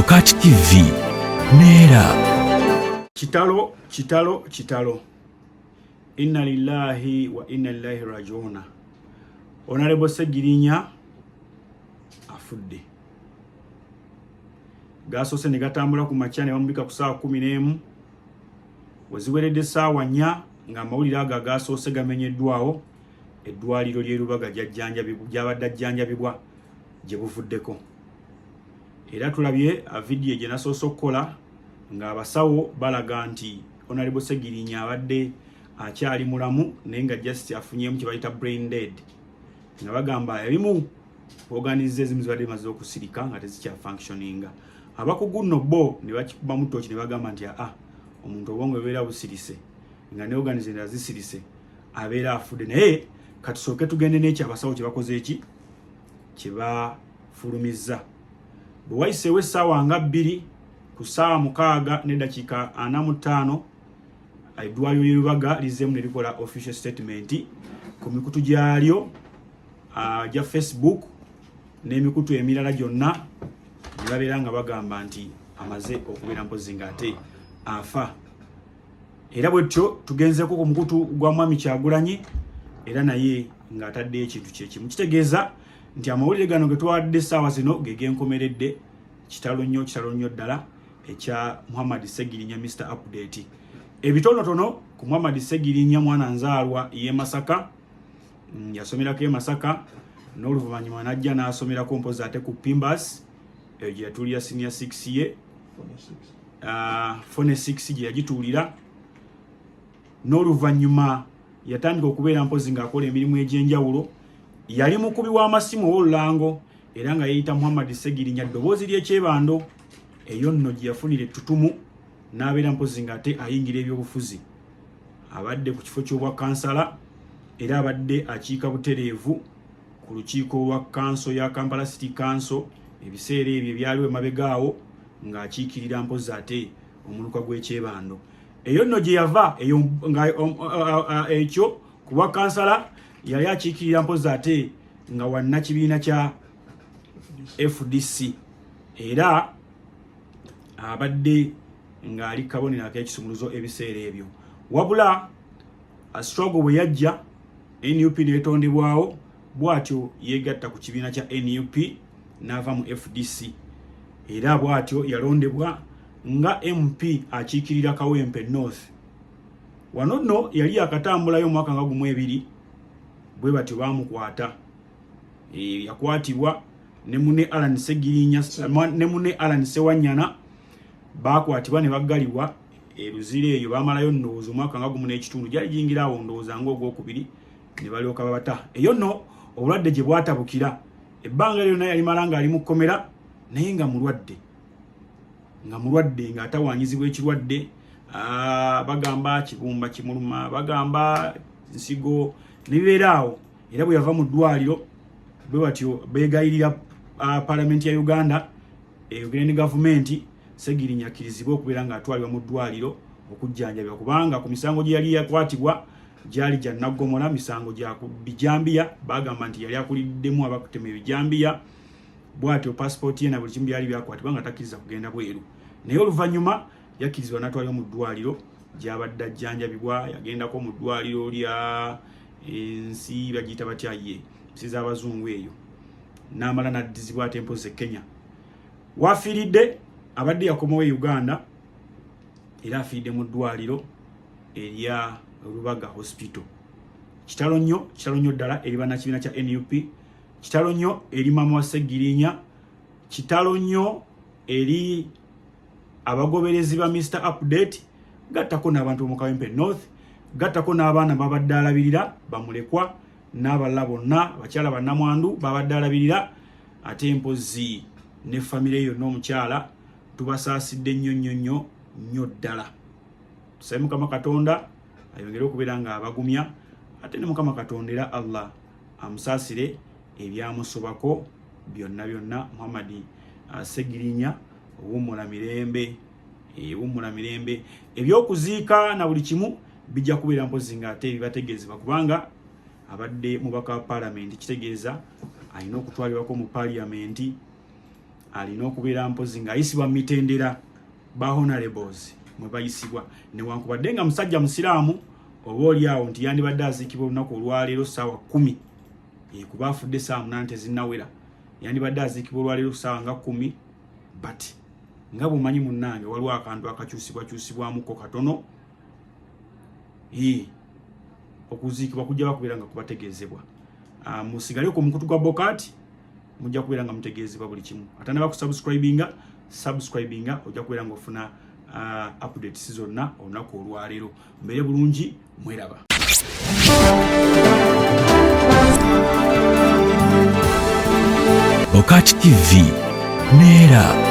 Mukat TV Neera. Kitalo. Inna lillahi wa inna ilaihi rajiuna. Honorable Segirinya afudde. Gasoose ne gatambula ku makya ne bamubika ku ssaawa 11 weziweredde essaawa 4 nga amawulire ago agasoose gamenyeddwawo eddwaliro ly'e Lubaga gy'abadde ajjanjabibwa gye buvuddeko. Era tulabye vidiyo gye nasoose okukola ng'abasawo balaga nti Honorable Segirinya abadde akyali mulamu naye nga just afunyeemu kye bayita brain dead, nga bagamba ebimu organize ezimu zibadde zimaze okusirika nga tezikya functioninga. Abakugu nno bo ne bakikubamu ttooki ne bagamba nti omuntu obwongo beera busirise nga ne organize endala zisirise abeera afudde. Naye katusooke tugende n'ekyo abasawo kye bakoze eki kye bafulumizza. Bwe wayiseewo essaawa nga 2 ku ssaawa 6:45 eddwaliro ly'e Lubaga lizeemu ne likola official statement ku mikutu gyalyo gya Facebook n'emikutu emirala gyonna ne babeera nga bagamba nti amaze okubeera mpozi ng'ate afa. Era bwetyo tugenzeeko ku mukutu gwa Mwami Kyagulanyi era naye ng'ataddeyo ekintu kyekimu. Kitegeeza nti amawulire gano ge twawadde essaawa zino ge genkomeredde kitalo nnyo ddala ekya Muhammad Segirinya Mr. Update. Ebitonotono ku Muhammad Segirinya mwana nzaalwa y'e Masaka, yasomerako e Masaka n'oluvannyuma n'ajja n'asomerako mpozi ate ku Pimbas gye yatuulira senior 6 ye Fone 6 gye yagituulira, n'oluvannyuma yatandika okubeera mpozi ng'akola emirimu egy'enjawulo. Yali mukubi w'amasimu ow'olulango era nga yeeyita Muhammad Segirinya ddoboozi ly'ekyebando. Eyo nno gye yafunira ettutumu n'abeera mpozi ng'ate ayingira ebyobufuzi. Abadde ku kifo ky'obwa kansala era abadde akiika butereevu ku lukiiko lwa kanso ya Kampala City Council ebiseera ebyo ebyaliwo emabegaawo ng'akiikirira mpozi ate omuluka gw'ekyebando. Eyo nno gye yava ekyo ku bwa kansala yali akiikirira mpozi ate nga wannakibiina kya FDC era abadde ng'ali kabonero ak'ekisumuluzo ebiseera ebyo. Wabula struggle bwe yajja NUP n'etondebwawo, bw'atyo yeegatta ku kibiina kya NUP n'ava mu FDC era bw'atyo yalondebwa nga MP akiikirira Kawempe North. Wano nno yali yakatambulayo omwaka nga 12 bwe batyo baamukwata. Yakwatibwa ne munne Alan Segirinya ne munne Alan Sewanyana bakwatibwa ne baggalibwa eruzire eyo. Baamalayo ndowooza omwaka nga 1.5 gyali giyingira awo ndowooza ng'ogwokubiri ne balyoka babata. Eyo nno obulwadde gye bwatabukira ebbanga lyonna yalimala ng'ali mu kkomera naye nga mulwadde ng'atawaanyizibwa ekirwadde. Bagamba kibumba kimuluma, bagamba nsigo nebibeera awo. Era bwe yava mu ddwaliro bwe batyo beegayirira Paalamenti ya Uganda eyogere ne gavumenti Segirinya akkirizibwa okubeera ng'atwalibwa mu ddwaliro okujjanjabibwa, kubanga ku misango gye yali yakwatibwa gyali gya naggomola, misango gya bijambiya. Bagamba nti yali akuliddemu abakutema ebijambiya, bw'atyo passport ye na buli kimu byali byakwatibwa nga takkiriza kugenda bweru. Naye oluvannyuma yakkirizibwa n'atwalibwa mu ddwaliro gy'abadde ajjanjabibwa. Yagendako mu ddwaliro lya ensi bagiyita batya ye ensi z'abazungu eyo, n'amala n'addizibwa ate mpozi e Kenya. Wafiiridde abadde yakomawo e Uganda era afiiridde mu ddwaliro erya Lubaga Hospital. Kitalo nnyo ddala eri bannakibiina kya NUP, kitalo nnyo eri maama wa Segirinya, kitalo nnyo eri abagoberezi ba Mr. Update, gattako n'abantu mu Kawempe North, gattako n'abaana babadde alabirira bamulekwa n'abalala bonna abakyala bannamwandu babadde alabirira, ate mpozi ne famire yonna omukyala tubasaasidde nnyo ddala. Tusabe Mukama Katonda ayongere okubeera nga abagumya, ate ne Mukama Katonda era Allah amusaasire ebyamusobako byonna. Muhammad Segirinya owummula mirembe, ebyokuziika na buli kimu bijja kubeera mpozi ng'ate ebibategeezebwa, kubanga abadde mubaka wa Paalamenti. Kitegeeza alina okutwalibwako mu Paalamenti alina okubeera mpozi ng'ayisibwa mu mitendera ba honorables mwe bayisibwa newankubadde nga musajja musiraamu oba oli awo nti yandibadde aziikibwa olunaku olwaleero ssaawa 10 kuba afudde ssaawa 8 tezinnawera yandibadde aziikibwa olwaleero ssaawa nga 10 but nga bw'omanyi munnange waliwo akantu akakyusibwakyusibwamuko katono okuziikibwa kujja bakubeera nga kubategeezebwa musigale ku mukutu gwa Bokaati mujja kubeera nga mutegeezebwa buli kimu ate ne bakusubscribinga ojja kubeera nga ofuna updates zonna olunaku olwaleero mbeere bulungi mweraba Bokaati TV neera